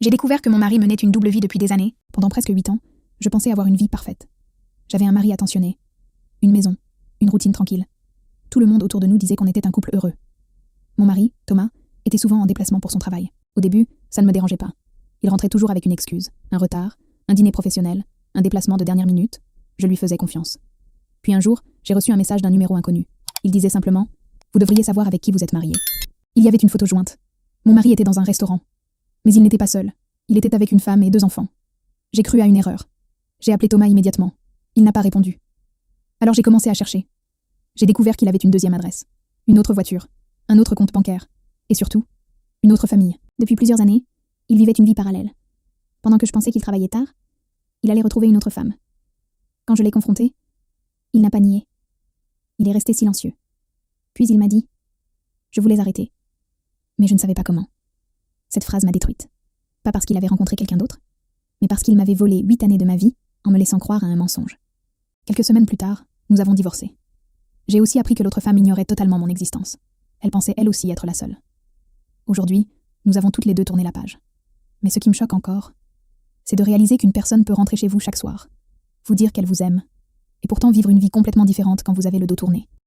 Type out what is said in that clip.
J'ai découvert que mon mari menait une double vie depuis des années. Pendant presque 8 ans, je pensais avoir une vie parfaite. J'avais un mari attentionné, une maison, une routine tranquille. Tout le monde autour de nous disait qu'on était un couple heureux. Mon mari, Thomas, était souvent en déplacement pour son travail. Au début, ça ne me dérangeait pas. Il rentrait toujours avec une excuse, un retard, un dîner professionnel, un déplacement de dernière minute. Je lui faisais confiance. Puis un jour, j'ai reçu un message d'un numéro inconnu. Il disait simplement « Vous devriez savoir avec qui vous êtes marié ». Il y avait une photo jointe. Mon mari était dans un restaurant. Mais il n'était pas seul. Il était avec une femme et 2 enfants. J'ai cru à une erreur. J'ai appelé Thomas immédiatement. Il n'a pas répondu. Alors j'ai commencé à chercher. J'ai découvert qu'il avait une 2e adresse, une autre voiture, un autre compte bancaire, et surtout, une autre famille. Depuis plusieurs années, il vivait une vie parallèle. Pendant que je pensais qu'il travaillait tard, il allait retrouver une autre femme. Quand je l'ai confronté, il n'a pas nié. Il est resté silencieux. Puis il m'a dit « Je voulais arrêter. » Mais je ne savais pas comment. Cette phrase m'a détruite. Pas parce qu'il avait rencontré quelqu'un d'autre, mais parce qu'il m'avait volé 8 années de ma vie en me laissant croire à un mensonge. Quelques semaines plus tard, nous avons divorcé. J'ai aussi appris que l'autre femme ignorait totalement mon existence. Elle pensait elle aussi être la seule. Aujourd'hui, nous avons toutes les deux tourné la page. Mais ce qui me choque encore, c'est de réaliser qu'une personne peut rentrer chez vous chaque soir, vous dire qu'elle vous aime, et pourtant vivre une vie complètement différente quand vous avez le dos tourné.